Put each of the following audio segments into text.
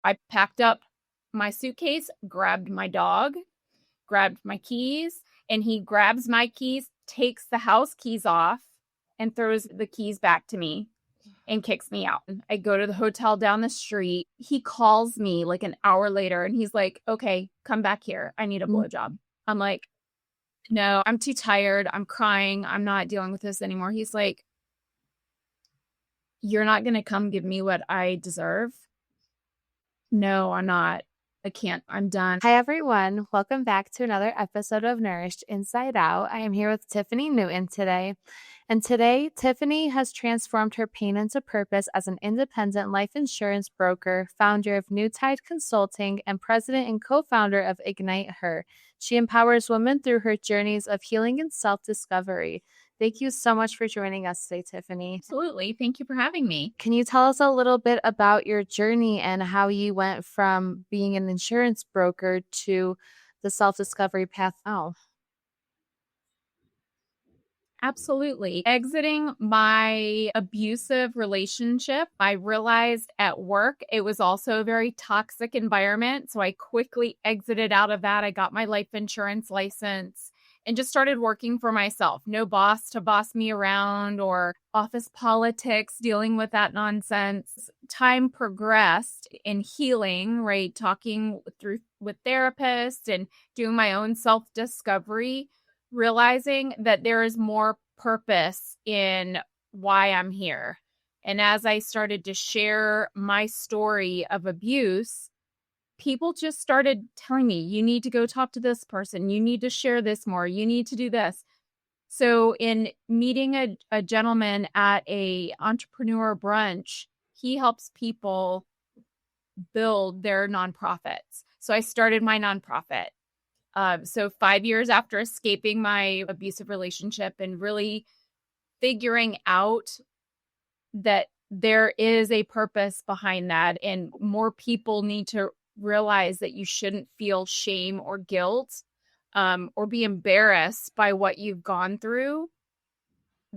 I packed up my suitcase, grabbed my dog, grabbed my keys, and he grabs my keys, takes the house keys off, and throws the keys back to me and kicks me out. I go to the hotel down the street. He calls me like an hour later and he's like, okay, come back here. I need a blowjob. I'm like, no, I'm too tired. I'm crying. I'm not dealing with this anymore. He's like, you're not going to come give me what I deserve? No, I'm not. I can't. I'm done. Hi, everyone. Welcome back to another episode of Nourished Inside Out. I am here with Tiffiny Newton today. And today, Tiffiny has transformed her pain into purpose as an independent life insurance broker, founder of NewTide Consulting, and president and co-founder of IgniteHer. She empowers women through her journeys of healing and self-discovery. Thank you so much for joining us today, Tiffiny. Absolutely. Thank you for having me. Can you tell us a little bit about your journey and how you went from being an insurance broker to the self-discovery path now? Absolutely. Exiting my abusive relationship, I realized at work it was also a very toxic environment. So I quickly exited out of that. I got my life insurance license and just started working for myself. No boss to boss me around or office politics, dealing with that nonsense. Time progressed in healing, right? Talking through with therapists and doing my own self-discovery, realizing that there is more purpose in why I'm here. And as I started to share my story of abuse, people just started telling me, you need to go talk to this person. You need to share this more. You need to do this. So in meeting a gentleman at a entrepreneur brunch, he helps people build their nonprofits. So I started my nonprofit. So 5 years after escaping my abusive relationship and really figuring out that there is a purpose behind that and more people need to realize that you shouldn't feel shame or guilt or be embarrassed by what you've gone through.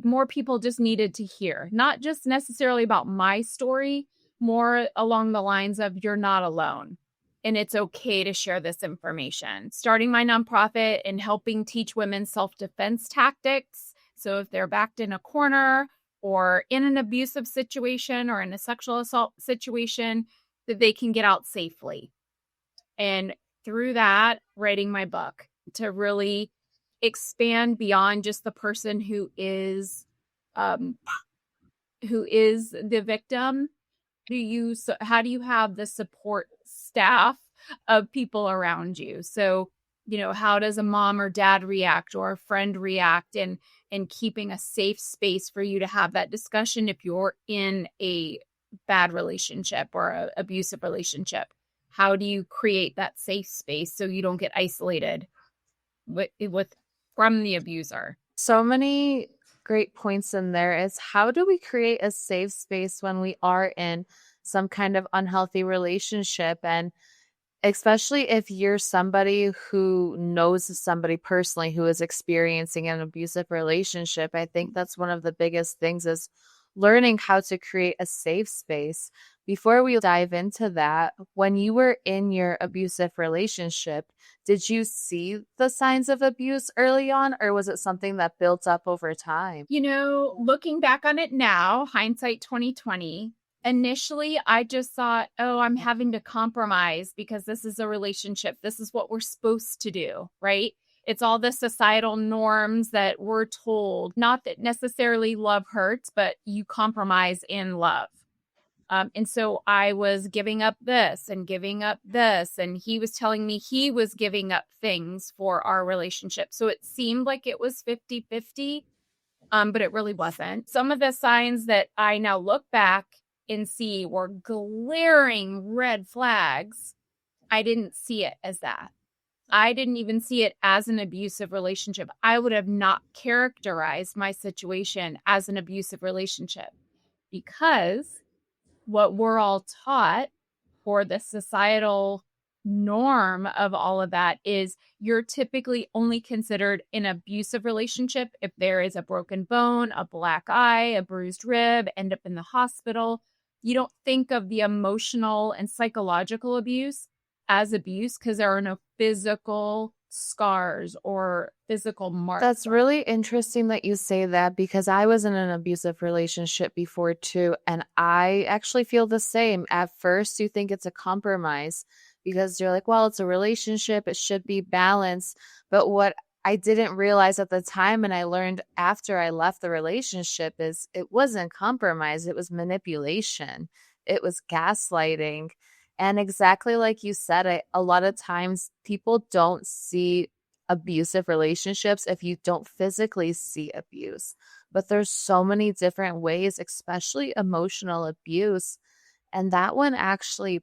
More people just needed to hear, not just necessarily about my story, more along the lines of you're not alone. And it's okay to share this information. Starting my nonprofit and helping teach women self-defense tactics. So if they're backed in a corner or in an abusive situation or in a sexual assault situation, that they can get out safely. And through that, writing my book to really expand beyond just the person who is the victim. How do you have the support staff of people around you? So, how does a mom or dad react or a friend react and keeping a safe space for you to have that discussion if you're in a bad relationship or an abusive relationship? How do you create that safe space so you don't get isolated from the abuser? So many great points in there. Is how do we create a safe space when we are in some kind of unhealthy relationship? And especially if you're somebody who knows somebody personally who is experiencing an abusive relationship, I think that's one of the biggest things is learning how to create a safe space. Before we dive into that, when you were in your abusive relationship, did you see the signs of abuse early on, or was it something that built up over time? Looking back on it now, hindsight 2020, initially I just thought, oh, I'm having to compromise because this is a relationship. This is what we're supposed to do, right? It's all the societal norms that we're told, not that necessarily love hurts, but you compromise in love. And so I was giving up this and giving up this. And he was telling me he was giving up things for our relationship. So it seemed like it was 50-50, but it really wasn't. Some of the signs that I now look back and see were glaring red flags. I didn't see it as that. I didn't even see it as an abusive relationship. I would have not characterized my situation as an abusive relationship because what we're all taught, or the societal norm of all of that, is you're typically only considered an abusive relationship if there is a broken bone, a black eye, a bruised rib, end up in the hospital. you don't think of the emotional and psychological abuse as abuse because there are no physical scars or physical marks. That's really interesting that you say that, because I was in an abusive relationship before too. And I actually feel the same. At first, you think it's a compromise because you're like, well, it's a relationship, it should be balanced. But what I didn't realize at the time, and I learned after I left the relationship, is it wasn't compromise, it was manipulation, it was gaslighting. And exactly like you said, a lot of times people don't see abusive relationships if you don't physically see abuse. But there's so many different ways, especially emotional abuse. And that one actually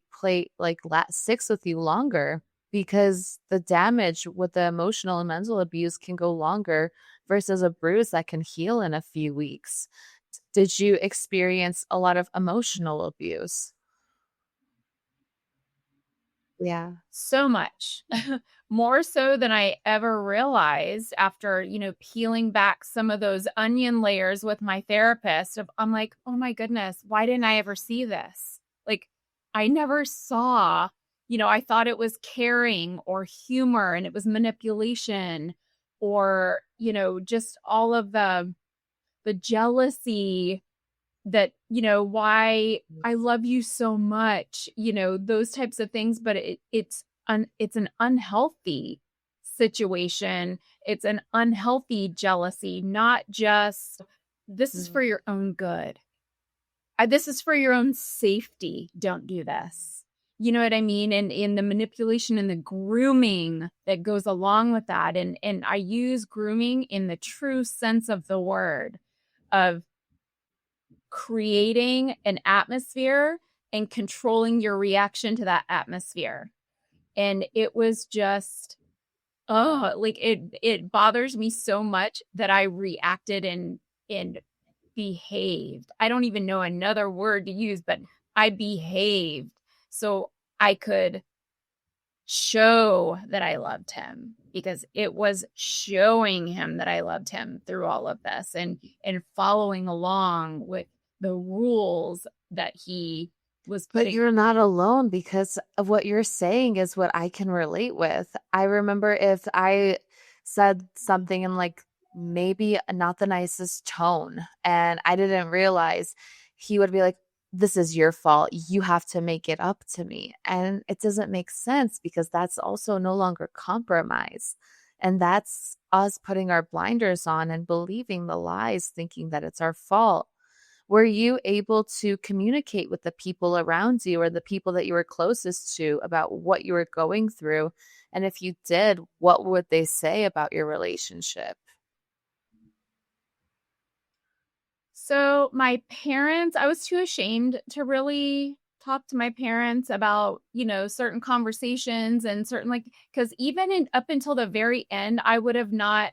sticks with you longer because the damage with the emotional and mental abuse can go longer versus a bruise that can heal in a few weeks. Did you experience a lot of emotional abuse? Yeah. So much. More so than I ever realized after, peeling back some of those onion layers with my therapist. I'm like, oh my goodness, why didn't I ever see this? Like, I never saw, I thought it was caring or humor, and it was manipulation, or, just all of the jealousy that, why I love you so much, those types of things. But it's an unhealthy situation. It's an unhealthy jealousy, not just this is for your own good. This is for your own safety. Don't do this. You know what I mean? And in the manipulation and the grooming that goes along with that. And I use grooming in the true sense of the word, of creating an atmosphere and controlling your reaction to that atmosphere. And it was just, it bothers me so much that I reacted and behaved. I don't even know another word to use, but I behaved so I could show that I loved him, because it was showing him that I loved him through all of this, and following along with the rules that he was But putting. you're not alone, because of what you're saying is what I can relate with. I remember if I said something in maybe not the nicest tone and I didn't realize, he would be like, this is your fault. You have to make it up to me. And it doesn't make sense, because that's also no longer compromise. And that's us putting our blinders on and believing the lies, thinking that it's our fault. Were you able to communicate with the people around you or the people that you were closest to about what you were going through? And if you did, what would they say about your relationship? So my parents, I was too ashamed to really talk to my parents about, certain conversations and certain, because even up until the very end, I would have not,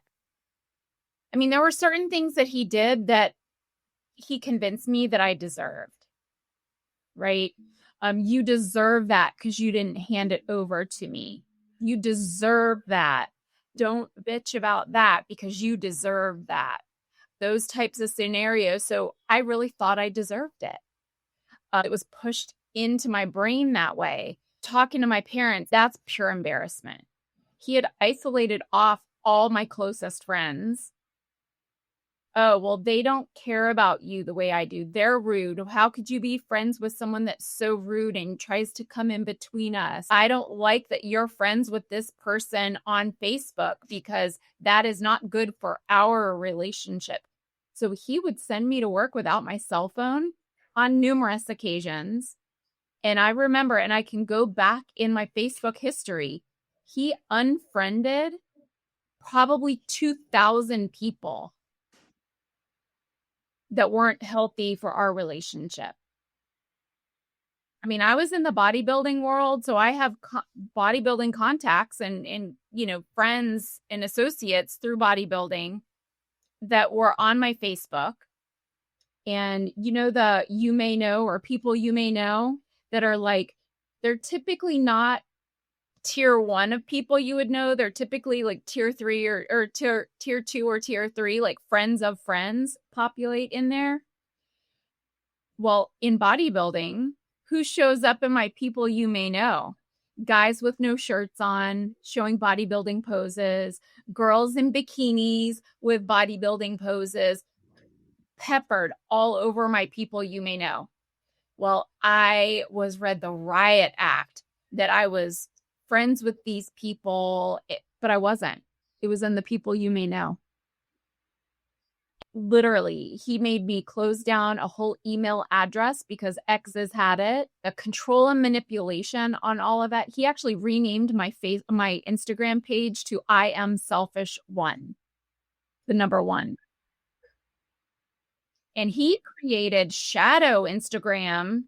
there were certain things that he did that he convinced me that I deserved, right? You deserve that because you didn't hand it over to me. You deserve that. Don't bitch about that because you deserve that. Those types of scenarios. So I really thought I deserved it. It was pushed into my brain that way. Talking to my parents, that's pure embarrassment. He had isolated off all my closest friends. Oh, well, they don't care about you the way I do. They're rude. How could you be friends with someone that's so rude and tries to come in between us? I don't like that you're friends with this person on Facebook because that is not good for our relationship. So he would send me to work without my cell phone on numerous occasions. And I remember, and I can go back in my Facebook history, he unfriended probably 2,000 people that weren't healthy for our relationship. I was in the bodybuilding world, so I have bodybuilding contacts and friends and associates through bodybuilding that were on my Facebook. And the you may know, or people you may know, that are they're typically not tier 1 of people you would know. They're typically tier 3 or tier 2 or tier 3, friends of friends populate in there. Well, in bodybuilding, who shows up in my people you may know? Guys with no shirts on, showing bodybuilding poses, girls in bikinis with bodybuilding poses, peppered all over my people you may know. Well, I was read the riot act that I was friends with these people, but I wasn't. It was in the people you may know. Literally, he made me close down a whole email address because exes had it. The control and manipulation on all of that. He actually renamed my Instagram page to I am selfish one, the number one. And he created the shadow Instagram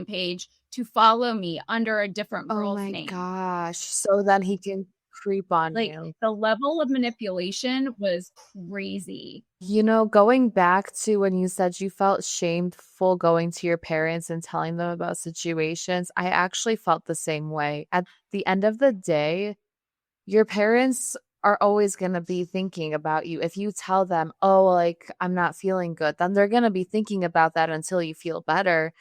page to follow me under a different girl's name. Oh my gosh. So then he can creep on Like, you. the level of manipulation was crazy. You know, going back to when you said you felt shameful going to your parents and telling them about situations, I actually felt the same way. At the end of the day, your parents are always going to be thinking about you. If you tell them, oh, like, I'm not feeling good, then they're going to be thinking about that until you feel better.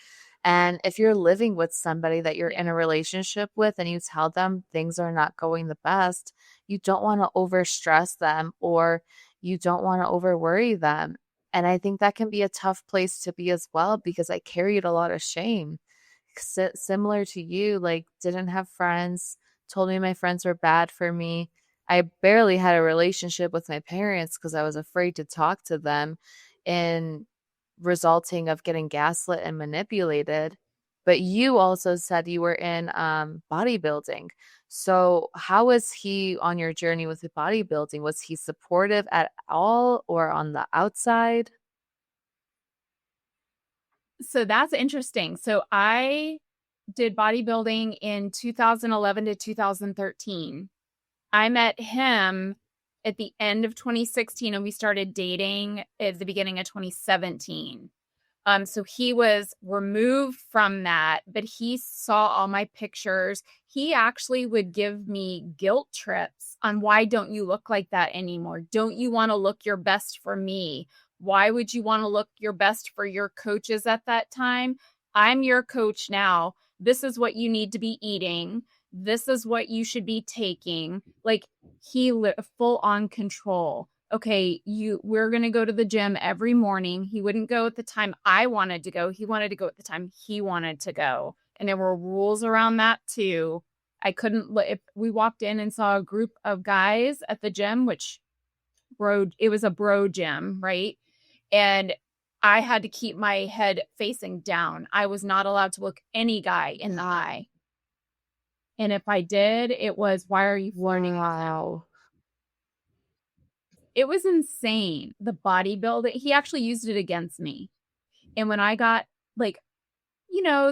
And if you're living with somebody that you're in a relationship with and you tell them things are not going the best, you don't want to overstress them or you don't want to over worry them. And I think that can be a tough place to be as well because I carried a lot of shame. Similar to you, like, didn't have friends, told me my friends were bad for me. I barely had a relationship with my parents because I was afraid to talk to them. And resulting of getting gaslit and manipulated. But you also said you were in bodybuilding. So how was he on your journey with the bodybuilding? Was he supportive at all or on the outside? So that's interesting. So I did bodybuilding in 2011 to 2013. I met him at the end of 2016 and we started dating at the beginning of 2017. So he was removed from that, but he saw all my pictures. He actually would give me guilt trips on why don't you look like that anymore? Don't you want to look your best for me? Why would you want to look your best for your coaches at that time? I'm your coach now. This is what you need to be eating. This is what you should be taking. Like, he full on control. Okay, we're going to go to the gym every morning. He wouldn't go at the time I wanted to go. He wanted to go at the time he wanted to go. And there were rules around that too. I couldn't, if we walked in and saw a group of guys at the gym, which it was a bro gym, right? And I had to keep my head facing down. I was not allowed to look any guy in the eye. And if I did, it was, why are you flirting? Wow. It was insane. The bodybuilding, he actually used it against me. And when I got, like,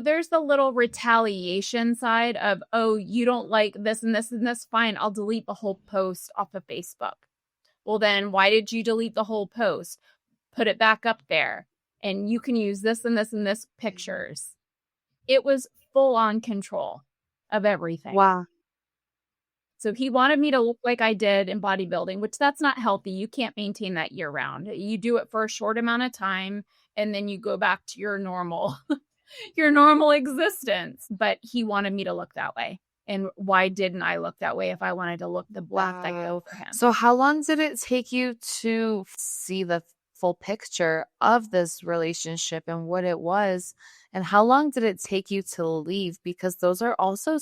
there's the little retaliation side of, oh, you don't like this and this and this. Fine, I'll delete the whole post off of Facebook. Well, then why did you delete the whole post? Put it back up there. And you can use this and this and this pictures. It was full on control of everything. Wow. So he wanted me to look like I did in bodybuilding, which that's not healthy. You can't maintain that year round. You do it for a short amount of time and then you go back to your normal existence. But he wanted me to look that way. And why didn't I look that way if I wanted to look the best I could for him? So how long did it take you to see the full picture of this relationship and what it was? And how long did it take you to leave? Because those are also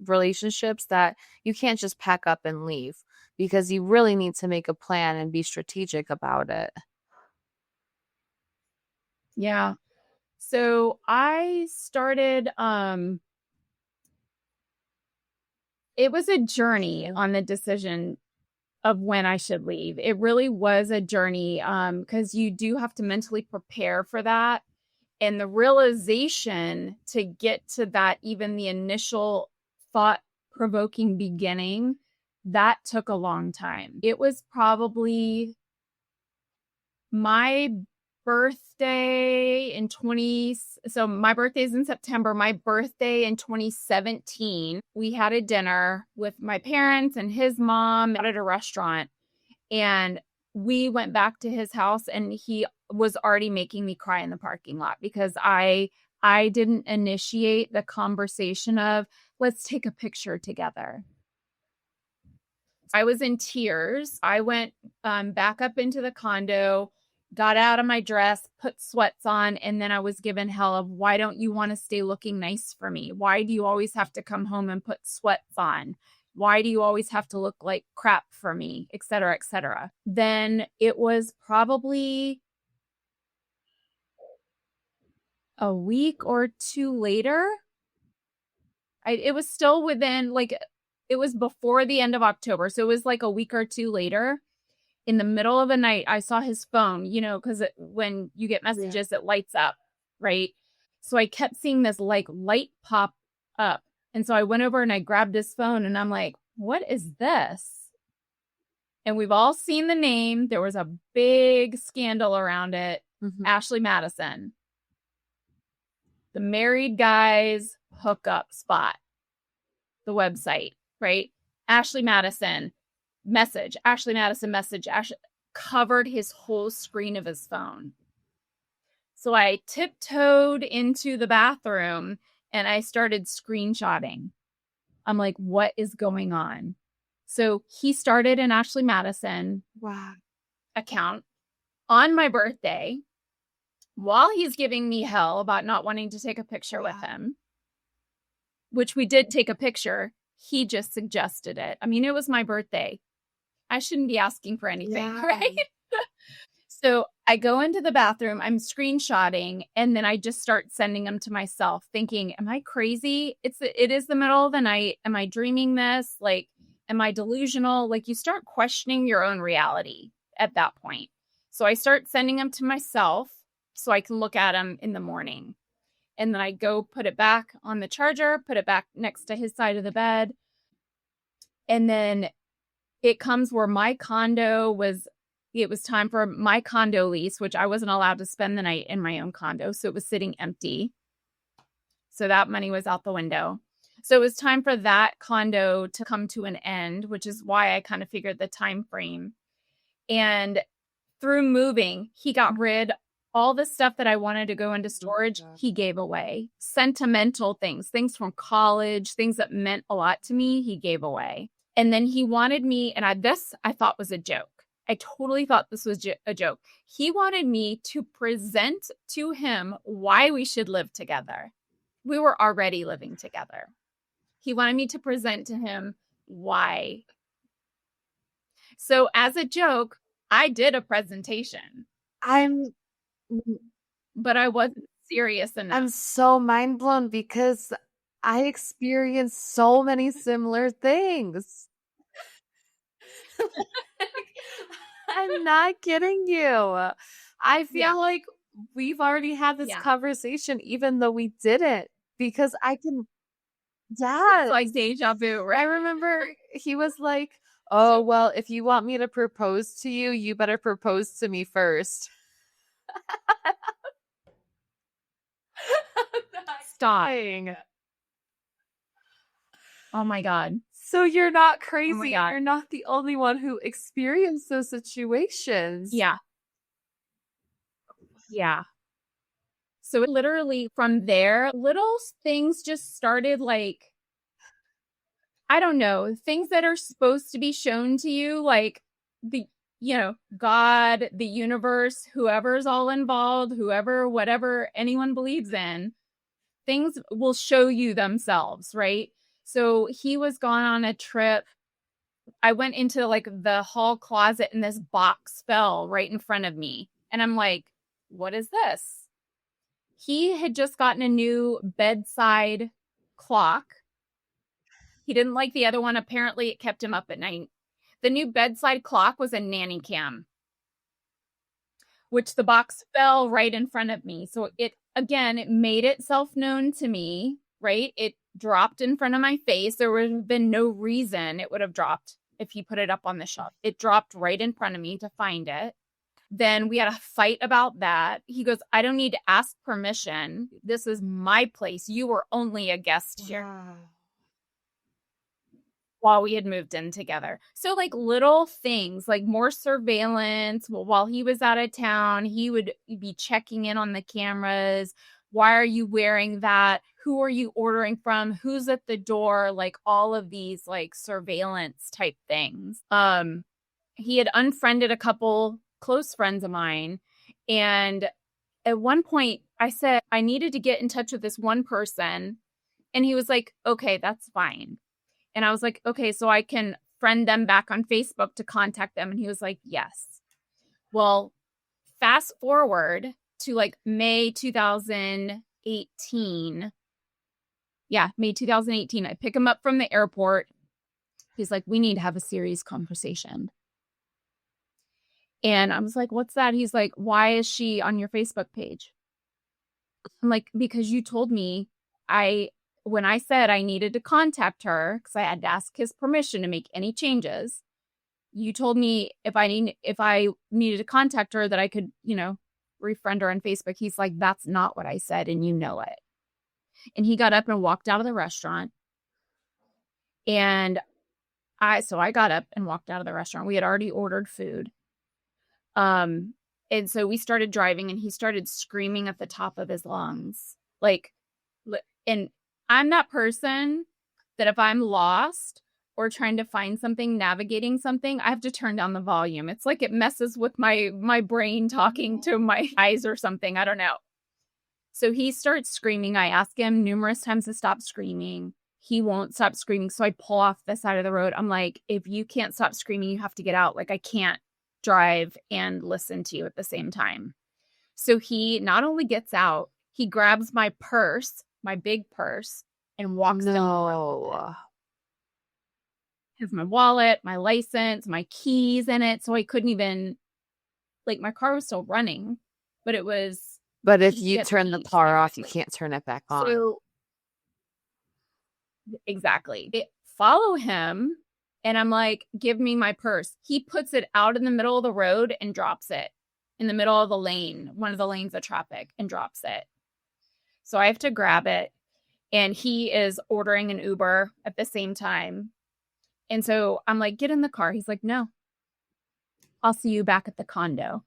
relationships that you can't just pack up and leave because you really need to make a plan and be strategic about it. Yeah. So I started, it was a journey on the decision of when I should leave. It really was a journey because you do have to mentally prepare for that. And the realization to get to that, even the initial thought-provoking beginning, that took a long time. It was probably my birthday in so my birthday's in September. My birthday in 2017, we had a dinner with my parents and his mom at a restaurant. And we went back to his house and he was already making me cry in the parking lot because I didn't initiate the conversation of let's take a picture together. I was in tears. I went back up into the condo, got out of my dress, put sweats on, and then I was given hell of, why don't you want to stay looking nice for me? Why do you always have to come home and put sweats on? Why do you always have to look like crap for me, et cetera, et cetera? Then it was probably a week or two later. It was still within, like, it was before the end of October. So it was like a week or two later. In the middle of the night, I saw his phone, you know, because when you get messages, it lights up, right? So I kept seeing this like light pop up. And so I went over and I grabbed his phone and I'm like, what is this? And we've all seen the name. There was a big scandal around it. Ashley Madison. The married guys hookup spot. The website, right? Ashley Madison message, Ashley Madison message, covered his whole screen of his phone. So I tiptoed into the bathroom and I started screenshotting. I'm like, what is going on? So he started an Ashley Madison account on my birthday while he's giving me hell about not wanting to take a picture with him, which we did take a picture. He just suggested it. I mean, it was my birthday. I shouldn't be asking for anything, right? So I go into the bathroom, I'm screenshotting, and then I just start sending them to myself thinking, am I crazy? It is the middle of the night. Am I dreaming this? Like, am I delusional? Like, you start questioning your own reality at that point. So I start sending them to myself so I can look at them in the morning. And then I go put it back on the charger, put it back next to his side of the bed. And then it comes where it was time for my condo lease, which I wasn't allowed to spend the night in my own condo. So it was sitting empty. So that money was out the window. So it was time for that condo to come to an end, which is why I kind of figured the time frame. And through moving, he got rid of all the stuff that I wanted to go into storage. He gave away sentimental things from college, things that meant a lot to me. He gave away. And then he wanted me, and I thought was a joke. I totally thought this was a joke. He wanted me to present to him why we should live together. We were already living together. He wanted me to present to him why. So as a joke, I did a presentation. But I wasn't serious enough. I'm so mind blown because I experienced so many similar things. I'm not kidding you. I feel like we've already had this conversation, even though we didn't, because it's like deja vu, right? I remember he was like, oh, well, if you want me to propose to you, you better propose to me first. Stop. Oh my God. So you're not crazy. Oh, you're not the only one who experienced those situations. Yeah. So it literally from there, little things just started, like, I don't know, things that are supposed to be shown to you, like God, the universe, whoever's all involved, whatever anyone believes in, things will show you themselves, right? So he was gone on a trip. I went into like the hall closet and this box fell right in front of me. And I'm like, what is this? He had just gotten a new bedside clock. He didn't like the other one. Apparently it kept him up at night. The new bedside clock was a nanny cam, which the box fell right in front of me. So it made itself known to me, right? It dropped in front of my face. There would have been no reason it would have dropped if he put it up on the shelf. It dropped right in front of me to find it. Then we had a fight about that. He goes, I don't need to ask permission. This is my place. You were only a guest here. while we had moved in together. So like little things, like more surveillance. Well, while he was out of town, he would be checking in on the cameras. Why are you wearing that? Who are you ordering from? Who's at the door? Like all of these like surveillance type things. He had unfriended a couple close friends of mine. And at one point I said I needed to get in touch with this one person. And he was like, okay, that's fine. And I was like, okay, so I can friend them back on Facebook to contact them. And he was like, yes. Well, fast forward to like May 2018. Yeah, May 2018. I pick him up from the airport. He's like, we need to have a serious conversation. And I was like, what's that? He's like, why is she on your Facebook page? I'm like, because you told me when I said I needed to contact her, because I had to ask his permission to make any changes, you told me if I needed to contact her that I could, refriend her on Facebook. He's like, that's not what I said, and you know it. And he got up and walked out of the restaurant. And I got up and walked out of the restaurant. We had already ordered food. And so we started driving, and he started screaming at the top of his lungs. And I'm that person that if I'm lost or trying to find something, navigating something, I have to turn down the volume. It's like it messes with my brain talking to my eyes or something. I don't know. So he starts screaming. I ask him numerous times to stop screaming. He won't stop screaming. So I pull off the side of the road. I'm like, if you can't stop screaming, you have to get out. Like I can't drive and listen to you at the same time. So he not only gets out, he grabs my purse, my big purse, and walks down. Has my wallet, my license, my keys in it. So I couldn't even, my car was still running, but it was. But if you turn the car off, you can't turn it back on. So, exactly. Follow him. And I'm like, give me my purse. He puts it out in the middle of the road and drops it in the middle of the lane, one of the lanes of traffic, and drops it. So I have to grab it. And he is ordering an Uber at the same time. And so I'm like, get in the car. He's like, no, I'll see you back at the condo.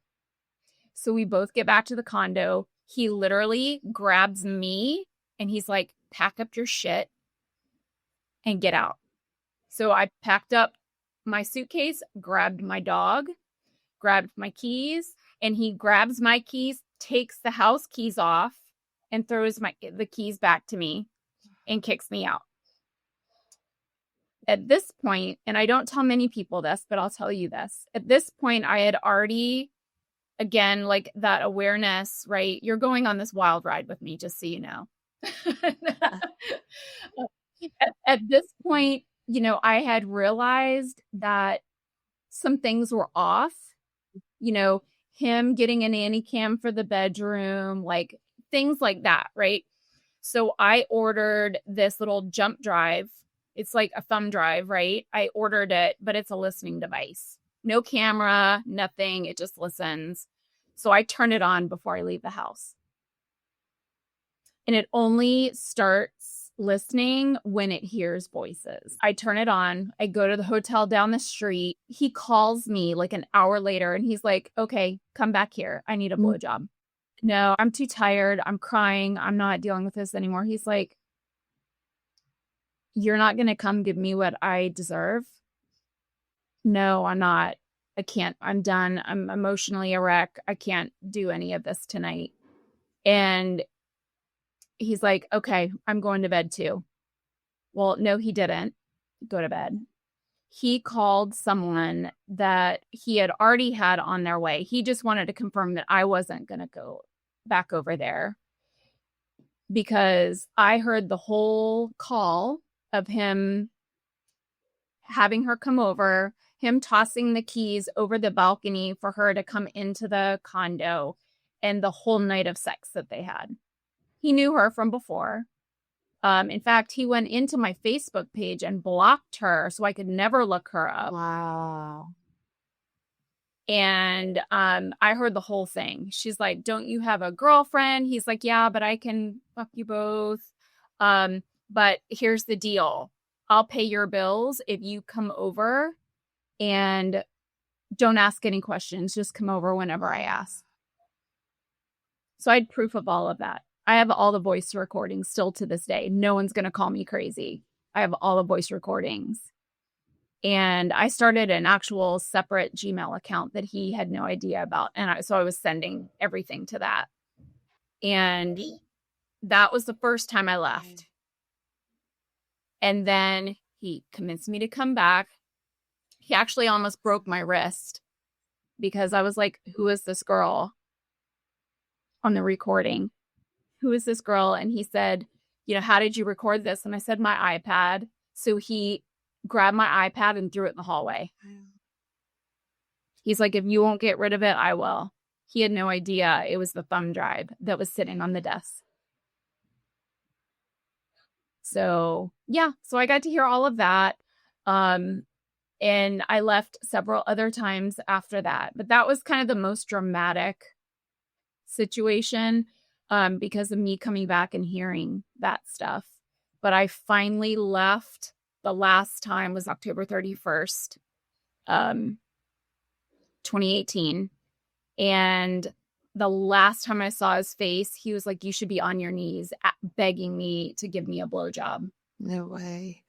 So we both get back to the condo. He literally grabs me and he's like, pack up your shit and get out. So I packed up my suitcase, grabbed my dog, grabbed my keys, and he grabs my keys, takes the house keys off, and throws the keys back to me and kicks me out. At this point, and I don't tell many people this, but I'll tell you this. At this point, I had already, again, like that awareness, right? You're going on this wild ride with me, just so you know. At this point, I had realized that some things were off, him getting a nanny cam for the bedroom, like things like that, right? So I ordered this little jump drive. It's like a thumb drive, right? I ordered it, but it's a listening device. No camera, nothing. It just listens. So I turn it on before I leave the house. And it only starts listening when it hears voices. I turn it on. I go to the hotel down the street. He calls me like an hour later and he's like, okay, come back here. I need a blowjob. No, I'm too tired. I'm crying. I'm not dealing with this anymore. He's like, you're not going to come give me what I deserve? No, I'm not. I can't. I'm done. I'm emotionally a wreck. I can't do any of this tonight. And he's like, okay, I'm going to bed too. Well, no, he didn't go to bed. He called someone that he had already had on their way. He just wanted to confirm that I wasn't going to go back over there because I heard the whole call of him having her come over, him tossing the keys over the balcony for her to come into the condo, and the whole night of sex that they had. He knew her from before. In fact, he went into my Facebook page and blocked her so I could never look her up. Wow. And I heard the whole thing. She's like, don't you have a girlfriend? He's like, yeah, but I can fuck you both. But here's the deal. I'll pay your bills if you come over and don't ask any questions. Just come over whenever I ask. So I had proof of all of that. I have all the voice recordings still to this day. No one's going to call me crazy. I have all the voice recordings. And I started an actual separate Gmail account that he had no idea about. And so I was sending everything to that. And that was the first time I left. And then he convinced me to come back. He actually almost broke my wrist because I was like, who is this girl on the recording? Who is this girl? And he said, how did you record this? And I said, my iPad. So he grabbed my iPad and threw it in the hallway. He's like, if you won't get rid of it, I will. He had no idea it was the thumb drive that was sitting on the desk. So, yeah. So I got to hear all of that. And I left several other times after that. But that was kind of the most dramatic situation because of me coming back and hearing that stuff. But I finally left. The last time was October 31st, 2018. And the last time I saw his face, he was like, you should be on your knees begging me to give me a blowjob. No way.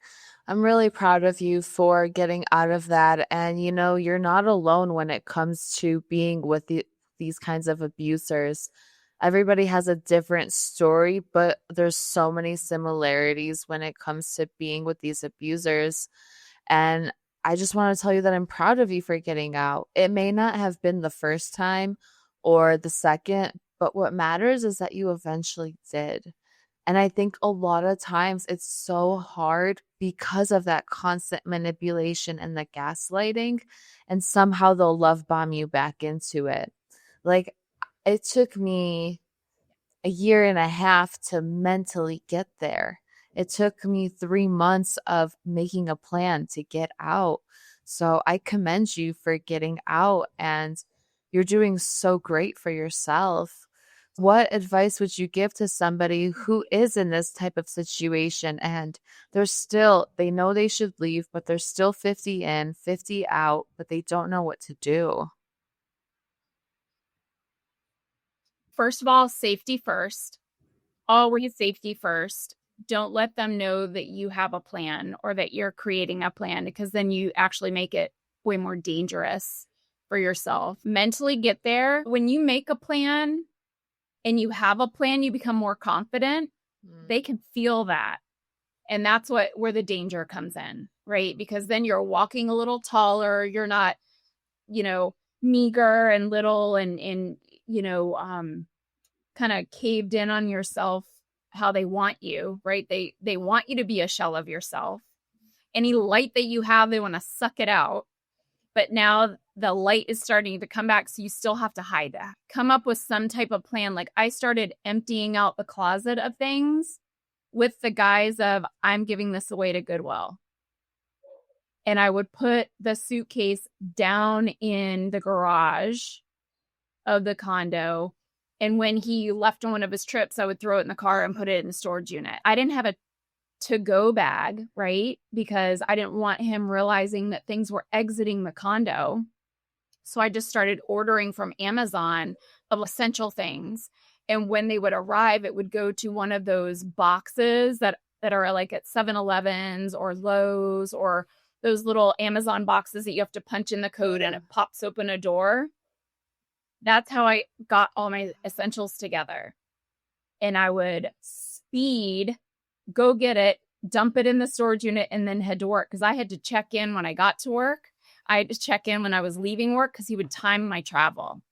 I'm really proud of you for getting out of that. And, you're not alone when it comes to being with these kinds of abusers. Everybody has a different story, but there's so many similarities when it comes to being with these abusers. And I just want to tell you that I'm proud of you for getting out. It may not have been the first time or the second, but what matters is that you eventually did. And I think a lot of times it's so hard because of that constant manipulation and the gaslighting, and somehow they'll love bomb you back into it. Like, it took me a year and a half to mentally get there. It took me 3 months of making a plan to get out. So I commend you for getting out, and you're doing so great for yourself. What advice would you give to somebody who is in this type of situation and they know they should leave, but they're still 50 in, 50 out, but they don't know what to do? First of all, safety first. Always safety first. Don't let them know that you have a plan or that you're creating a plan, because then you actually make it way more dangerous for yourself. Mentally get there. When you make a plan and you have a plan, you become more confident. They can feel that. And that's where the danger comes in, right? Because then you're walking a little taller. You're not, meager and little and kind of caved in on yourself how they want you, right? They want you to be a shell of yourself. Any light that you have, they want to suck it out. But now the light is starting to come back, so you still have to hide that. Come up with some type of plan. Like, I started emptying out the closet of things with the guise of, I'm giving this away to Goodwill. And I would put the suitcase down in the garage of the condo. And when he left on one of his trips, I would throw it in the car and put it in the storage unit. I didn't have a to-go bag, right? Because I didn't want him realizing that things were exiting the condo. So I just started ordering from Amazon of essential things. And when they would arrive, it would go to one of those boxes that are like at 7-Elevens or Lowe's, or those little Amazon boxes that you have to punch in the code and it pops open a door. That's how I got all my essentials together. And I would speed, go get it, dump it in the storage unit, and then head to work. Because I had to check in when I got to work. I had to check in when I was leaving work, because he would time my travel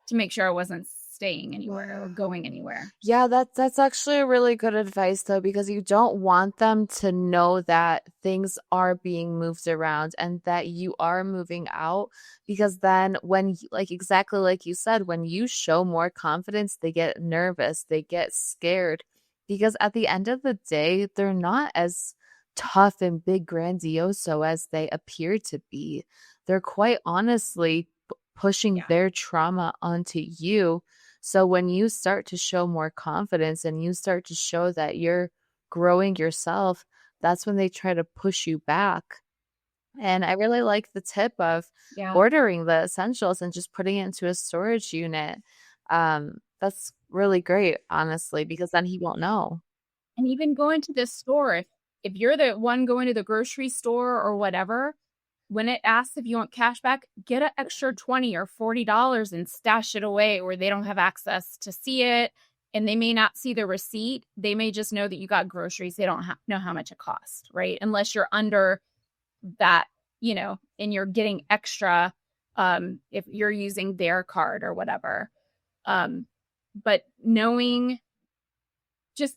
to make sure I wasn't staying anywhere or going anywhere. Yeah, that's actually a really good advice, though, because you don't want them to know that things are being moved around and that you are moving out, because then when, like, exactly like you said, when you show more confidence, they get nervous, they get scared, because at the end of the day, they're not as tough and big grandioso as they appear to be. They're quite honestly pushing their trauma onto you. So when you start to show more confidence and you start to show that you're growing yourself, that's when they try to push you back. And I really like the tip of Yeah. ordering the essentials and just putting it into a storage unit. That's really great, honestly, because then he won't know. And even going to the store, if you're the one going to the grocery store or whatever, when it asks if you want cash back, get an extra $20 or $40 and stash it away where they don't have access to see it. And they may not see the receipt. They may just know that you got groceries. They don't know how much it costs, right? Unless you're under that, and you're getting extra if you're using their card or whatever. But just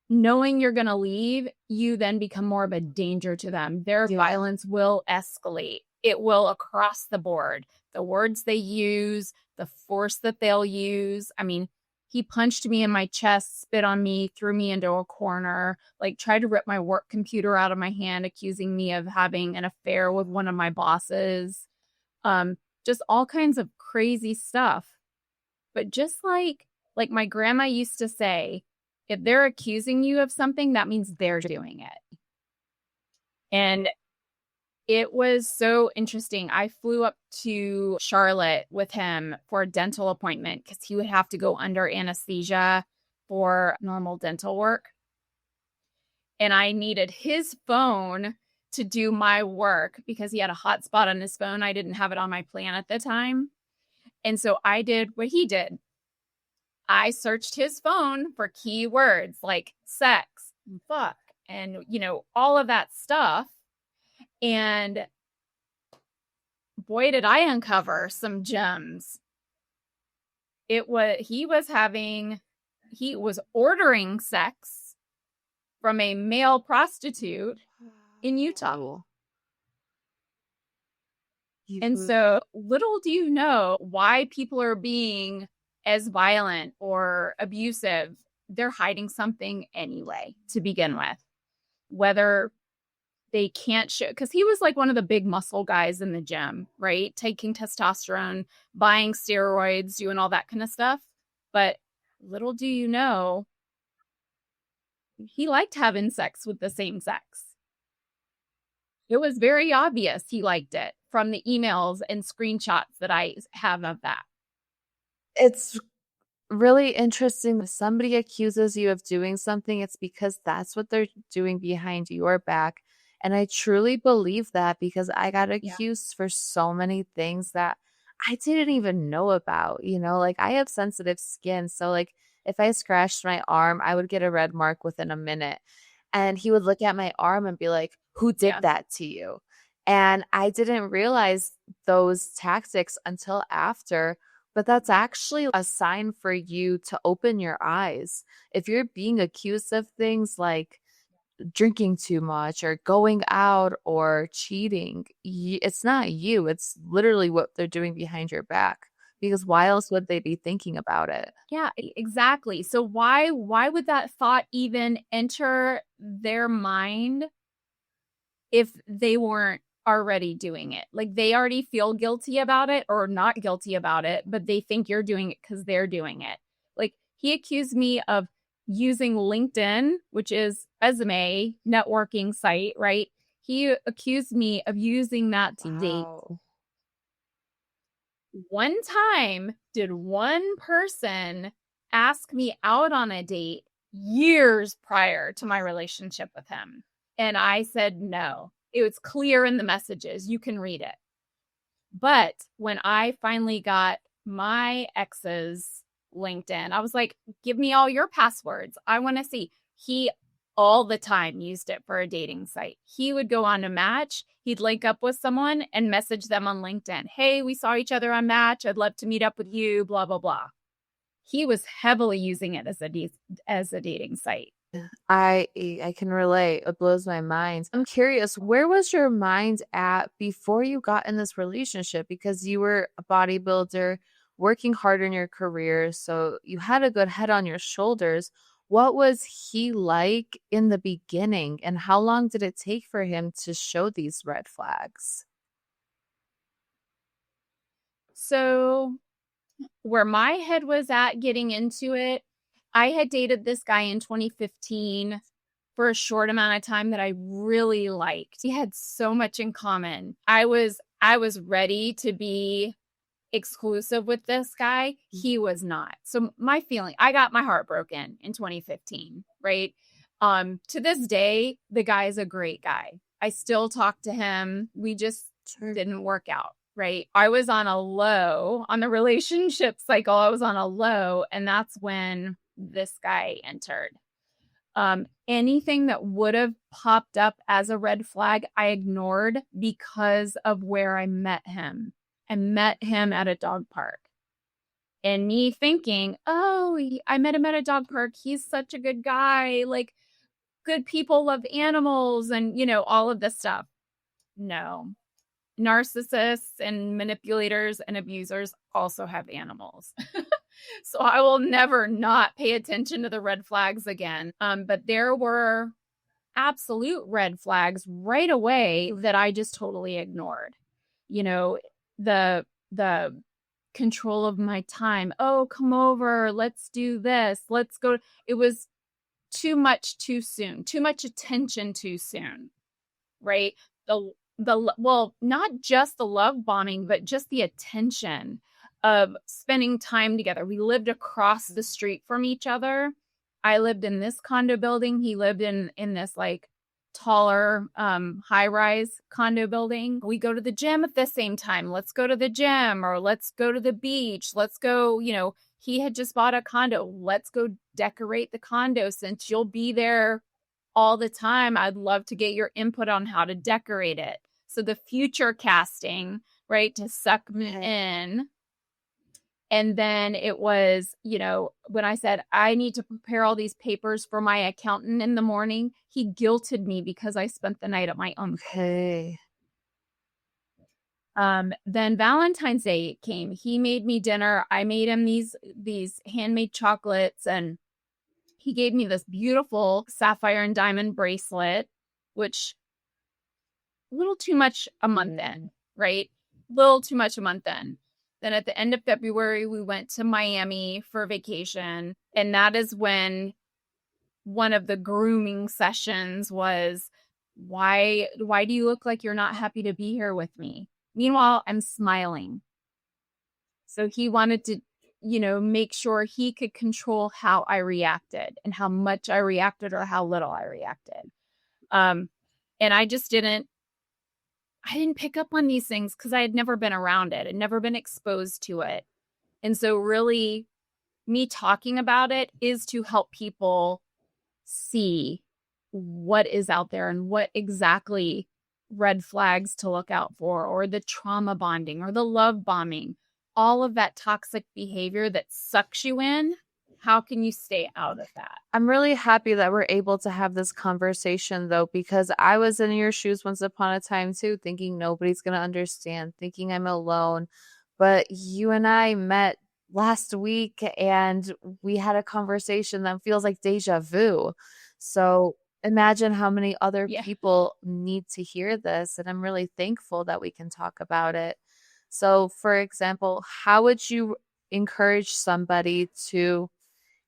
knowing you're going to leave, you then become more of a danger to them. Their violence will escalate. It will across the board. The words they use, the force that they'll use. I mean, he punched me in my chest, spit on me, threw me into a corner, like tried to rip my work computer out of my hand, accusing me of having an affair with one of my bosses. Just all kinds of crazy stuff. But just like my grandma used to say, if they're accusing you of something, that means they're doing it. And it was so interesting. I flew up to Charlotte with him for a dental appointment because he would have to go under anesthesia for normal dental work. And I needed his phone to do my work because he had a hotspot on his phone. I didn't have it on my plan at the time. And so I did what he did. I searched his phone for keywords like sex, and fuck, and, all of that stuff. And boy, did I uncover some gems. He was ordering sex from a male prostitute in Utah. And so little do you know why people are being as violent or abusive. They're hiding something anyway to begin with, whether they can't show, because he was like one of the big muscle guys in the gym, right? Taking testosterone, buying steroids, doing all that kind of stuff. But little do you know, he liked having sex with the same sex. It was very obvious he liked it from the emails and screenshots that I have of that. It's really interesting. If somebody accuses you of doing something, it's because that's what they're doing behind your back. And I truly believe that because I got accused for so many things that I didn't even know about. Like I have sensitive skin. So, like, if I scratched my arm, I would get a red mark within a minute. And he would look at my arm and be like, "Who did that to you?" And I didn't realize those tactics until after. But that's actually a sign for you to open your eyes. If you're being accused of things like drinking too much or going out or cheating, it's not you. It's literally what they're doing behind your back. Because why else would they be thinking about it? Yeah, exactly. So why would that thought even enter their mind if they weren't already doing it? Like they already feel guilty about it or not guilty about it, but they think you're doing it because they're doing it. Like he accused me of using LinkedIn, which is resume networking site, right? He accused me of using that to date. One time did one person ask me out on a date years prior to my relationship with him. And I said no. It was clear in the messages. You can read it. But when I finally got my ex's LinkedIn, I was like, give me all your passwords. I want to see. He all the time used it for a dating site. He would go on to Match. He'd link up with someone and message them on LinkedIn. Hey, we saw each other on Match. I'd love to meet up with you, blah, blah, blah. He was heavily using it as a dating site. I can relate. It blows my mind. I'm curious, where was your mind at before you got in this relationship? Because you were a bodybuilder, working hard in your career, so you had a good head on your shoulders. What was he like in the beginning, and how long did it take for him to show these red flags? So where my head was at getting into it, I had dated this guy in 2015 for a short amount of time that I really liked. We had so much in common. I was ready to be exclusive with this guy. He was not. So I got my heart broken in 2015, right? To this day, the guy is a great guy. I still talk to him. We just didn't work out, right? I was on a low on the relationship cycle. I was on a low, and that's when this guy entered. Anything that would have popped up as a red flag, I ignored because of where I met him. I met him at a dog park. And me thinking, I met him at a dog park. He's such a good guy. Like, good people love animals and, all of this stuff. No. Narcissists and manipulators and abusers also have animals. So I will never not pay attention to the red flags again. But there were absolute red flags right away that I just totally ignored. The control of my time. Oh, come over. Let's do this. Let's go. It was too much too soon. Too much attention too soon. Right? Well, not just the love bombing, but just the attention of spending time together. We lived across the street from each other. I lived in this condo building. He lived in this like taller high-rise condo building. We go to the gym at the same time. Let's go to the gym, or let's go to the beach. Let's go, he had just bought a condo. Let's go decorate the condo since you'll be there all the time. I'd love to get your input on how to decorate it. So the future casting, right, to suck me in. And then it was, when I said, I need to prepare all these papers for my accountant in the morning, he guilted me because I spent the night at my uncle's. Okay. Then Valentine's Day came. He made me dinner. I made him these handmade chocolates, and he gave me this beautiful sapphire and diamond bracelet, which a little too much a month in, right? Little too much a month in. Then at the end of February, we went to Miami for vacation. And that is when one of the grooming sessions was, why do you look like you're not happy to be here with me? Meanwhile, I'm smiling. So he wanted to, make sure he could control how I reacted and how much I reacted or how little I reacted. And I didn't pick up on these things because I had never been around it. I'd never been exposed to it. And so really me talking about it is to help people see what is out there and what exactly red flags to look out for, or the trauma bonding or the love bombing, all of that toxic behavior that sucks you in. How can you stay out of that? I'm really happy that we're able to have this conversation, though, because I was in your shoes once upon a time, too, thinking nobody's going to understand, thinking I'm alone. But you and I met last week, and we had a conversation that feels like deja vu. So imagine how many other people need to hear this. And I'm really thankful that we can talk about it. So, for example, how would you encourage somebody to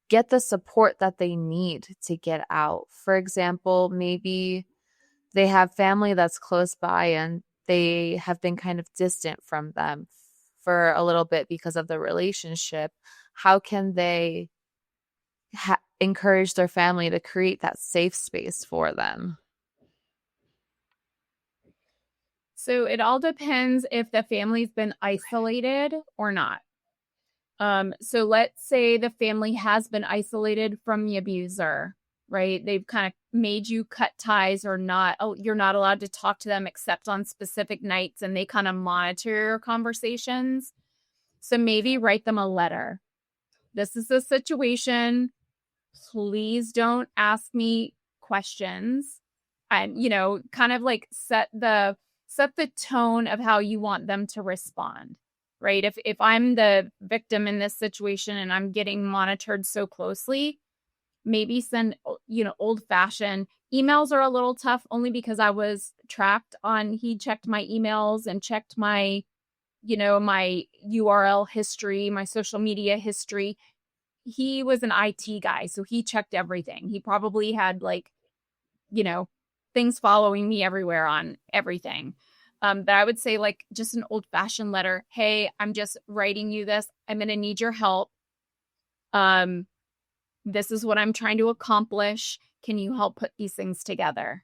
get the support that they need to get out? For example, maybe they have family that's close by and they have been kind of distant from them for a little bit because of the relationship. How can they encourage their family to create that safe space for them? So it all depends if the family's been isolated or not. So let's say the family has been isolated from the abuser, right? They've kind of made you cut ties or not. Oh, you're not allowed to talk to them except on specific nights, and they kind of monitor your conversations. So maybe write them a letter. This is the situation. Please don't ask me questions. And, kind of like set the tone of how you want them to respond. Right? If I'm the victim in this situation and I'm getting monitored so closely, maybe send, old-fashioned emails are a little tough only because I was tracked on, he checked my emails and checked my, my URL history, my social media history. He was an IT guy, so he checked everything. He probably had like things following me everywhere on everything. But I would say like just an old fashioned letter. Hey, I'm just writing you this. I'm going to need your help. This is what I'm trying to accomplish. Can you help put these things together?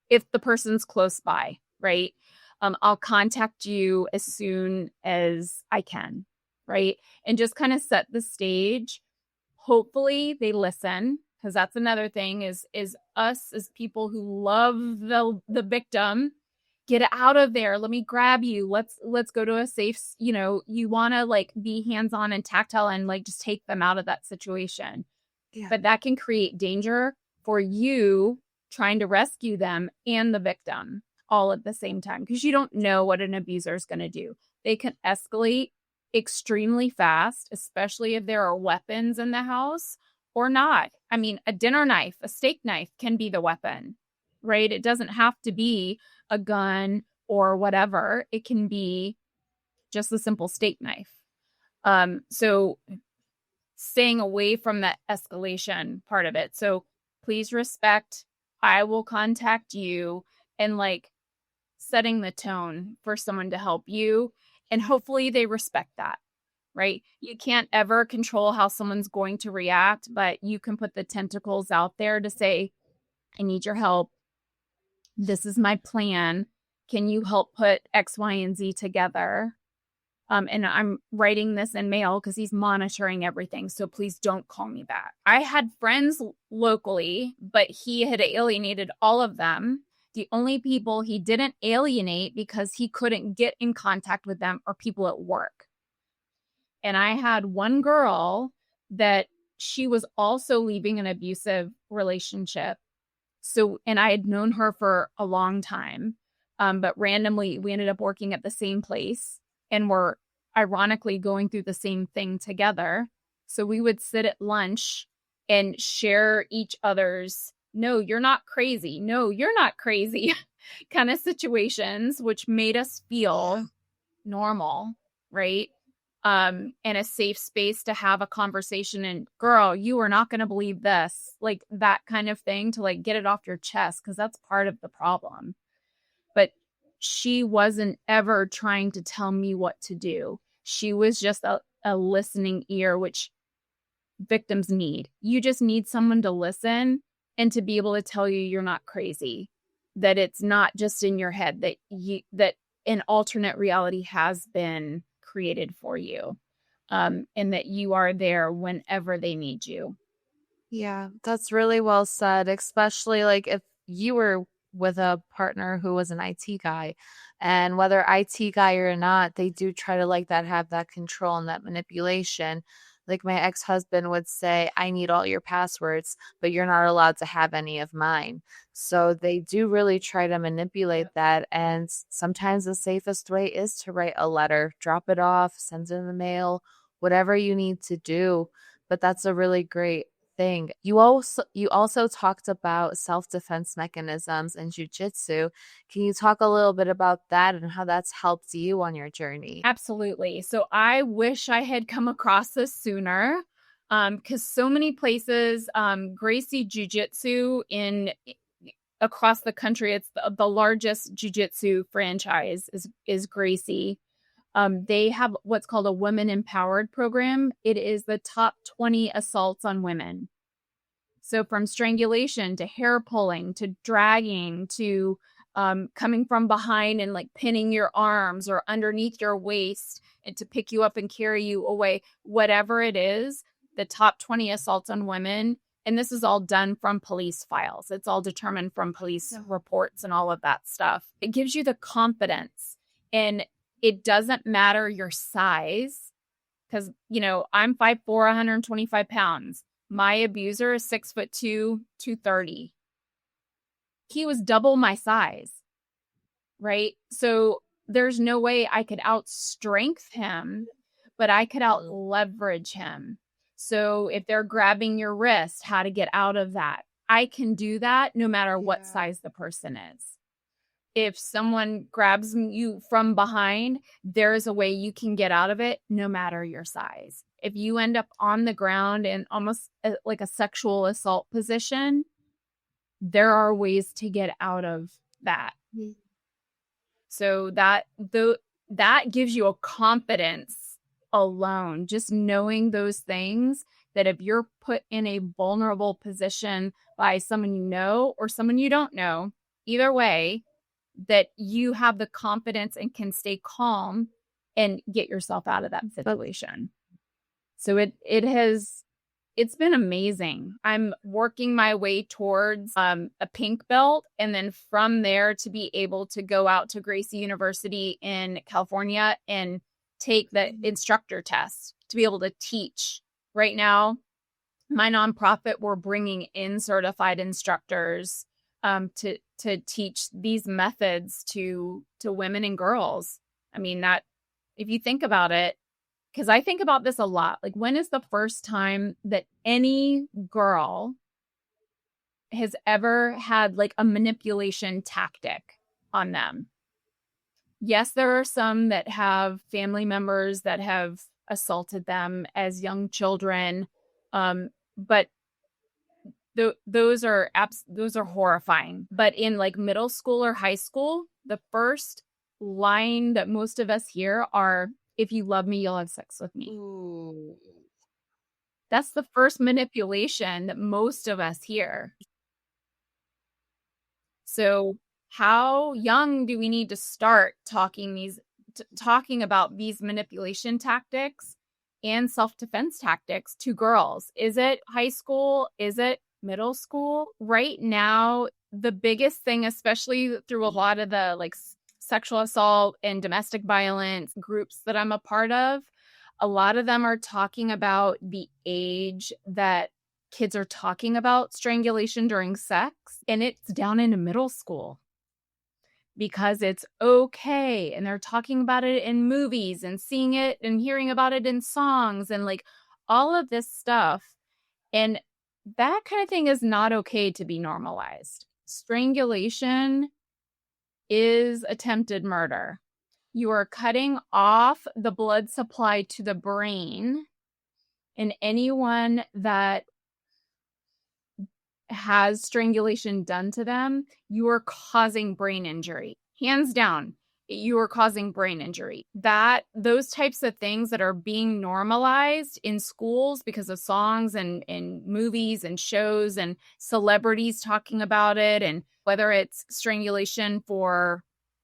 If the person's close by, right? I'll contact you as soon as I can, right? And just kind of set the stage. Hopefully they listen, because that's another thing is us as people who love the victim. Get out of there. Let me grab you. Let's go to a safe, you want to like be hands-on and tactile and like just take them out of that situation. Yeah. But that can create danger for you trying to rescue them and the victim all at the same time, because you don't know what an abuser is going to do. They can escalate extremely fast, especially if there are weapons in the house or not. I mean, a dinner knife, a steak knife can be the weapon, right? It doesn't have to be a gun or whatever. It can be just a simple steak knife. So staying away from that escalation part of it. So please respect. I will contact you, and like setting the tone for someone to help you. And hopefully they respect that, right? You can't ever control how someone's going to react, but you can put the tentacles out there to say, I need your help. This is my plan. Can you help put X, Y, and Z together? And I'm writing this in mail because he's monitoring everything. So please don't call me back. I had friends locally, but he had alienated all of them. The only people he didn't alienate because he couldn't get in contact with them are people at work. And I had one girl that she was also leaving an abusive relationship. So, and I had known her for a long time, but randomly we ended up working at the same place and were ironically going through the same thing together. So we would sit at lunch and share each other's, no, you're not crazy. No, you're not crazy kind of situations, which made us feel normal, right? And a safe space to have a conversation. And girl, you are not going to believe this, like that kind of thing, to like get it off your chest, because that's part of the problem. But she wasn't ever trying to tell me what to do. She was just a listening ear, which victims need. You just need someone to listen and to be able to tell you you're not crazy, that it's not just in your head, that an alternate reality has been created for you, and that you are there whenever they need you. Yeah, that's really well said, especially like if you were with a partner who was an IT guy, and whether IT guy or not, they do try to like that, have that control and that manipulation. Like my ex-husband would say, I need all your passwords, but you're not allowed to have any of mine. So they do really try to manipulate that. And sometimes the safest way is to write a letter, drop it off, send it in the mail, whatever you need to do. But that's a really great thing. You also talked about self-defense mechanisms in jiu-jitsu. Can you talk a little bit about that and how that's helped you on your journey? Absolutely. So I wish I had come across this sooner, because so many places, Gracie Jiu-Jitsu across the country, it's the largest jiu-jitsu franchise is Gracie. They have what's called a Women Empowered program. It is the top 20 assaults on women. So from strangulation to hair pulling to dragging to coming from behind and like pinning your arms or underneath your waist and to pick you up and carry you away, whatever it is, the top 20 assaults on women. And this is all done from police files. It's all determined from police reports and all of that stuff. It gives you the confidence, and it doesn't matter your size, because, I'm 5'4", 125 pounds. My abuser is 6'2", 230. He was double my size, right? So there's no way I could outstrength him, but I could out leverage him. So if they're grabbing your wrist, how to get out of that. I can do that no matter what size the person is. If someone grabs you from behind, there's a way you can get out of it no matter your size. If you end up on the ground in almost like a sexual assault position, there are ways to get out of that. So that gives you a confidence alone, just knowing those things, that if you're put in a vulnerable position by someone you know or someone you don't know, either way, that you have the confidence and can stay calm and get yourself out of that situation. So it's been amazing. I'm working my way towards a pink belt, and then from there to be able to go out to Gracie University in California and take the instructor test to be able to teach. Right now, my nonprofit, we're bringing in certified instructors to teach these methods to women and girls. I mean, that if you think about it, because I think about this a lot, like, when is the first time that any girl has ever had like a manipulation tactic on them? Yes, there are some that have family members that have assaulted them as young children, but those are horrifying. But in like middle school or high school, the first line that most of us hear are, "If you love me, you'll have sex with me." Ooh. That's the first manipulation that most of us hear. So how young do we need to start talking about these manipulation tactics and self-defense tactics to girls? Is it high school? Is it middle school? Right now, the biggest thing, especially through a lot of the like sexual assault and domestic violence groups that I'm a part of, a lot of them are talking about the age that kids are talking about strangulation during sex, and it's down into middle school because it's okay. And they're talking about it in movies and seeing it and hearing about it in songs and like all of this stuff. And that kind of thing is not okay to be normalized. Strangulation is attempted murder. You are cutting off the blood supply to the brain, and anyone that has strangulation done to them, you are causing brain injury. Hands down, you are causing brain injury. Those types of things that are being normalized in schools because of songs and movies and shows and celebrities talking about it, and whether it's strangulation for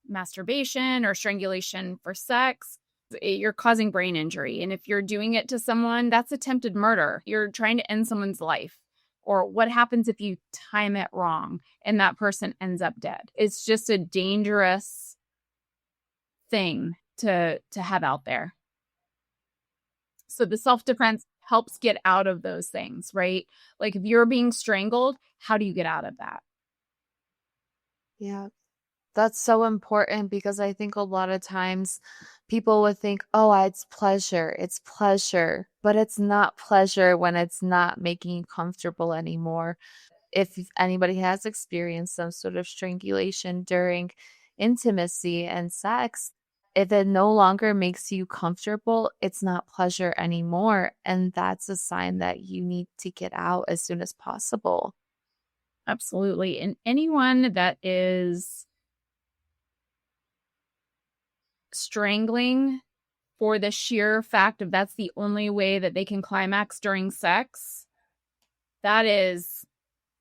masturbation or strangulation for sex, you're causing brain injury. And if you're doing it to someone, that's attempted murder. You're trying to end someone's life. Or what happens if you time it wrong and that person ends up dead? It's just a dangerous thing to have out there. So the self-defense helps get out of those things, right? Like if you're being strangled, how do you get out of that? Yeah. That's so important because I think a lot of times people would think, oh, it's pleasure, but it's not pleasure when it's not making you comfortable anymore. If anybody has experienced some sort of strangulation during intimacy and sex, if it no longer makes you comfortable, it's not pleasure anymore. And that's a sign that you need to get out as soon as possible. Absolutely. And anyone that is strangling for the sheer fact of that's the only way that they can climax during sex, that is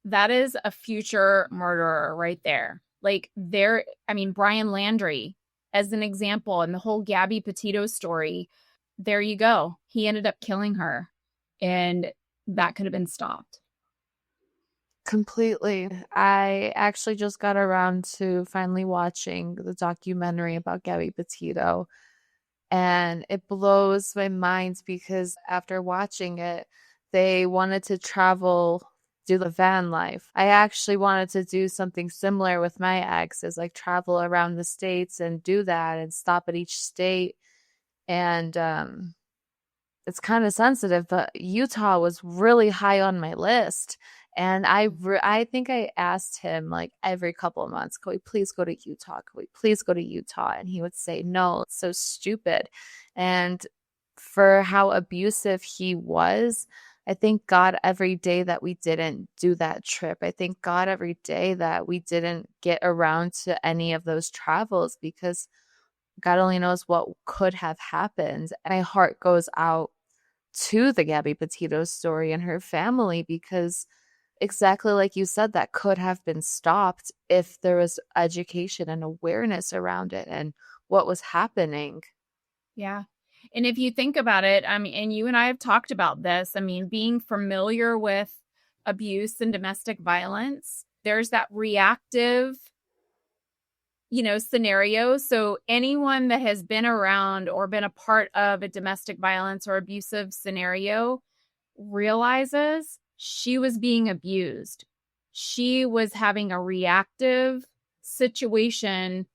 a future murderer right there. Like Brian Landry as an example, and the whole Gabby Petito story, there you go. He ended up killing her, and that could have been stopped. Completely. I actually just got around to finally watching the documentary about Gabby Petito, and it blows my mind because after watching it, they wanted to travel, do the van life. I actually wanted to do something similar with my ex, is like travel around the states and do that and stop at each state. And it's kind of sensitive, but Utah was really high on my list. And I think I asked him like every couple of months, can we please go to Utah? Can we please go to Utah? And he would say, no, it's so stupid. And for how abusive he was, I thank God every day that we didn't do that trip. I thank God every day that we didn't get around to any of those travels, because God only knows what could have happened. And my heart goes out to the Gabby Petito story and her family, because exactly like you said, that could have been stopped if there was education and awareness around it and what was happening. Yeah. And if you think about it, I mean, and you and I have talked about this, I mean, being familiar with abuse and domestic violence, there's that reactive, scenario. So anyone that has been around or been a part of a domestic violence or abusive scenario realizes she was being abused. She was having a reactive situation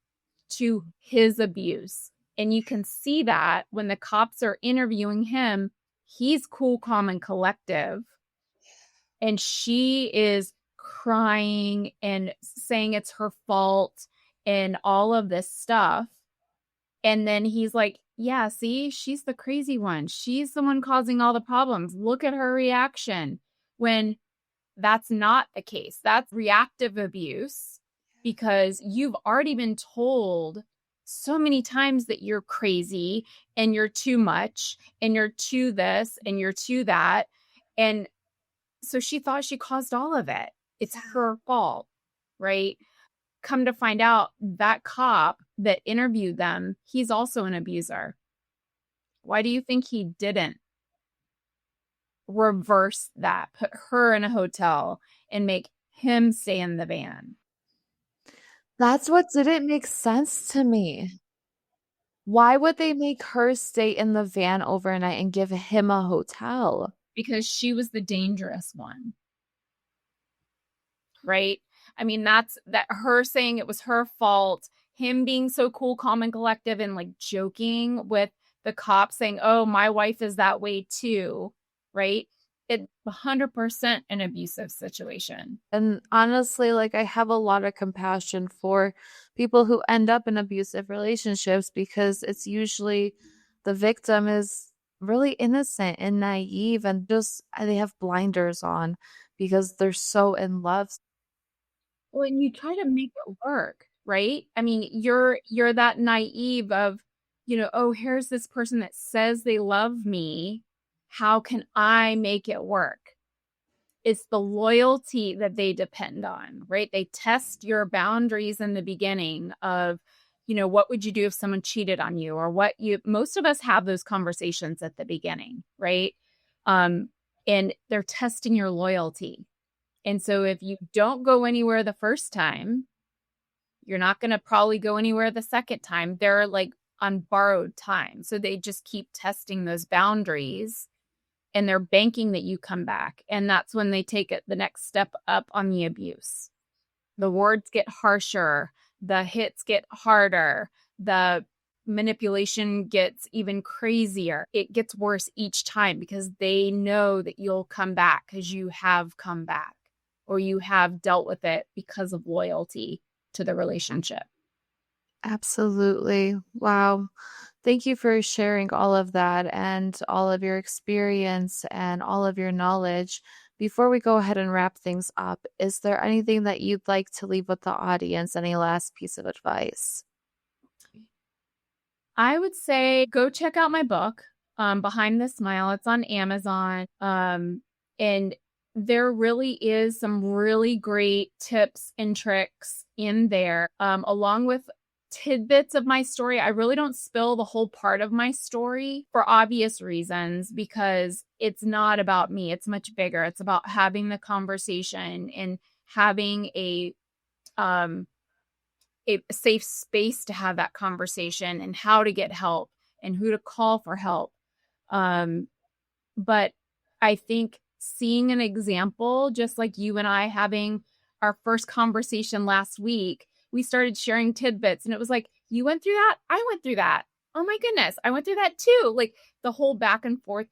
to his abuse. And you can see that when the cops are interviewing him, he's cool, calm, and collective. And she is crying and saying it's her fault and all of this stuff. And then he's like, yeah, see, she's the crazy one. She's the one causing all the problems. Look at her reaction. When that's not the case. That's reactive abuse, because you've already been told so many times that you're crazy and you're too much and you're too this and you're too that. And so she thought she caused all of it. It's her fault, right? Come to find out, that cop that interviewed them, he's also an abuser. Why do you think he didn't reverse that, put her in a hotel and make him stay in the van? That's what didn't make sense to me. Why would they make her stay in the van overnight and give him a hotel? Because she was the dangerous one, right? I mean, that's that, her saying it was her fault, him being so cool, calm, and collective, and like joking with the cop saying, oh, my wife is that way too, right? It's 100% an abusive situation. And honestly, like, I have a lot of compassion for people who end up in abusive relationships, because it's usually the victim is really innocent and naive and just they have blinders on because they're so in love. Well, and you try to make it work, right? I mean, you're that naive of, oh, here's this person that says they love me. How can I make it work? It's the loyalty that they depend on, right? They test your boundaries in the beginning of, what would you do if someone cheated on you, or most of us have those conversations at the beginning, right? And they're testing your loyalty. And so if you don't go anywhere the first time, you're not going to probably go anywhere the second time. They're like on borrowed time. So they just keep testing those boundaries, and they're banking that you come back. And that's when they take it the next step up on the abuse. The words get harsher, the hits get harder, the manipulation gets even crazier. It gets worse each time, because they know that you'll come back because you have come back, or you have dealt with it because of loyalty to the relationship. Absolutely. Wow. Thank you for sharing all of that and all of your experience and all of your knowledge. Before we go ahead and wrap things up, is there anything that you'd like to leave with the audience? Any last piece of advice? I would say go check out my book, Behind the Smile. It's on Amazon. And there really is some really great tips and tricks in there, along with tidbits of my story. I really don't spill the whole part of my story for obvious reasons, because it's not about me. It's much bigger. It's about having the conversation and having a safe space to have that conversation, and how to get help and who to call for help. But I think seeing an example, just like you and I having our first conversation last week, we started sharing tidbits, and it was like, you went through that? I went through that. Oh my goodness, I went through that too. Like the whole back and forth,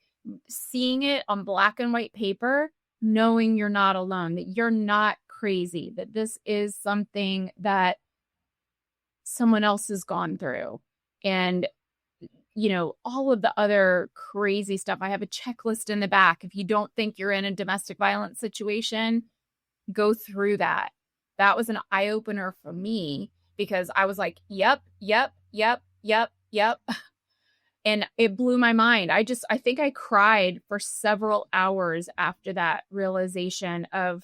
seeing it on black and white paper, knowing you're not alone, that you're not crazy, that this is something that someone else has gone through. And all of the other crazy stuff. I have a checklist in the back. If you don't think you're in a domestic violence situation, go through that. That was an eye opener for me because I was like, yep, yep, yep, yep, yep. And it blew my mind. I think I cried for several hours after that realization of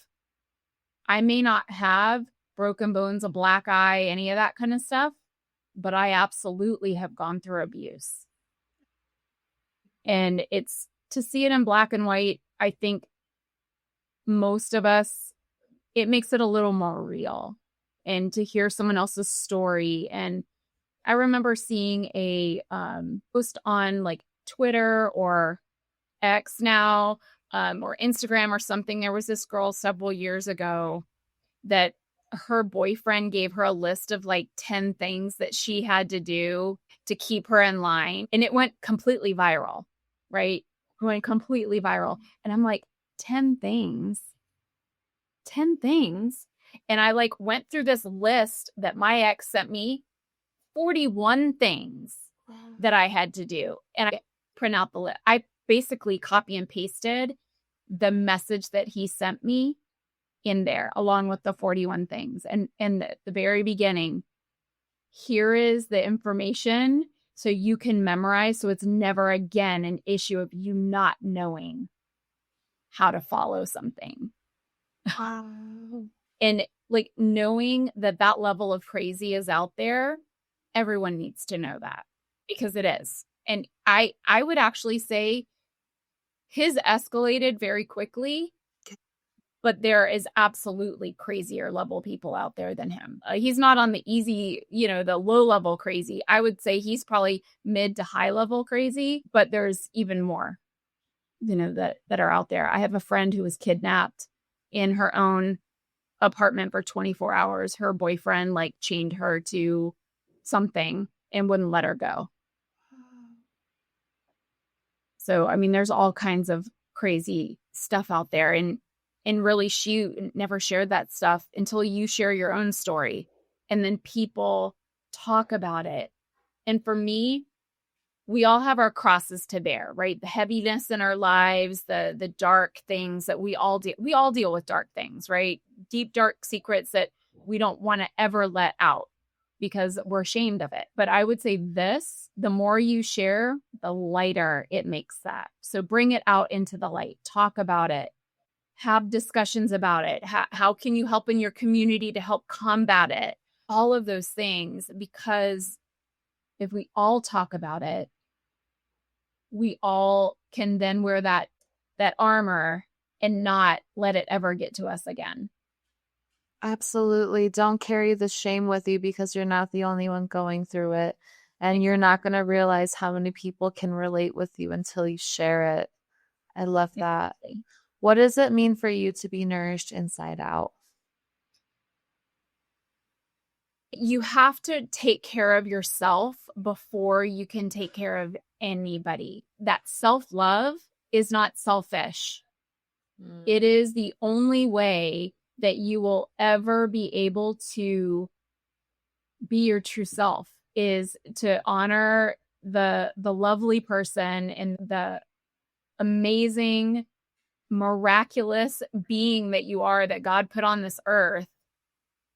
I may not have broken bones, a black eye, any of that kind of stuff, but I absolutely have gone through abuse. And it's to see it in black and white, I think most of us, it makes it a little more real. And to hear someone else's story. And I remember seeing a post on like Twitter or X now, or Instagram or something. There was this girl several years ago that her boyfriend gave her a list of like 10 things that she had to do to keep her in line. And it went completely viral, right? It went completely viral. And I'm like, 10 things. 10 things. And I like went through this list that my ex sent me, 41 things that I had to do. And I print out the list. I basically copy and pasted the message that he sent me in there along with the 41 things. And at the very beginning, here is the information so you can memorize. So it's never again an issue of you not knowing how to follow something. And like knowing that level of crazy is out there, everyone needs to know that because it is. And I would actually say his escalated very quickly, but there is absolutely crazier level people out there than him. He's not on the easy, the low level crazy. I would say he's probably mid to high level crazy, but there's even more, that are out there. I have a friend who was kidnapped in her own apartment for 24 hours. Her boyfriend like chained her to something and wouldn't let her go. So, I mean, there's all kinds of crazy stuff out there. And really, she never shared that stuff until you share your own story. And then people talk about it. And for me, we all have our crosses to bear, right? The heaviness in our lives, the dark things that we all deal with dark things, right? Deep, dark secrets that we don't want to ever let out because we're ashamed of it. But I would say the more you share, the lighter it makes that. So bring it out into the light, talk about it, have discussions about it. How can you help in your community to help combat it? All of those things, because if we all talk about it, we all can then wear that armor and not let it ever get to us again. Absolutely. Don't carry the shame with you because you're not the only one going through it. And you're not going to realize how many people can relate with you until you share it. I love that. Exactly. What does it mean for you to be nourished inside out? You have to take care of yourself before you can take care of anybody. That self-love is not selfish. It is the only way that you will ever be able to be your true self, is to honor the lovely person and the amazing, miraculous being that you are, that God put on this earth,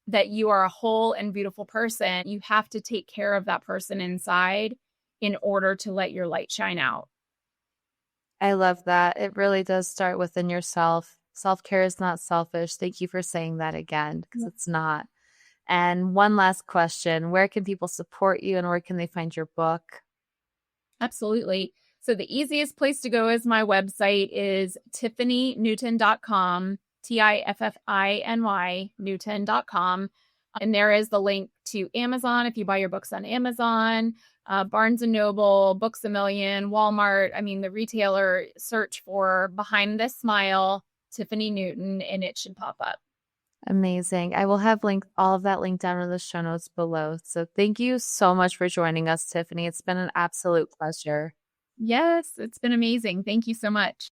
that you are a whole and beautiful person. You have to take care of that person inside in order to let your light shine out. I love that. It really does start within yourself. Self-care is not selfish. Thank you for saying that again, because it's not. And one last question, where can people support you and where can they find your book? Absolutely. So the easiest place to go is my website is TiffanyNewton.com, TIFFINY, Newton.com. And there is the link to Amazon if you buy your books on Amazon, Barnes & Noble, Books A Million, Walmart. I mean, the retailer, search for Behind This Smile, Tiffiny Newton, and it should pop up. Amazing. I will have all of that linked down in the show notes below. So thank you so much for joining us, Tiffiny. It's been an absolute pleasure. Yes, it's been amazing. Thank you so much.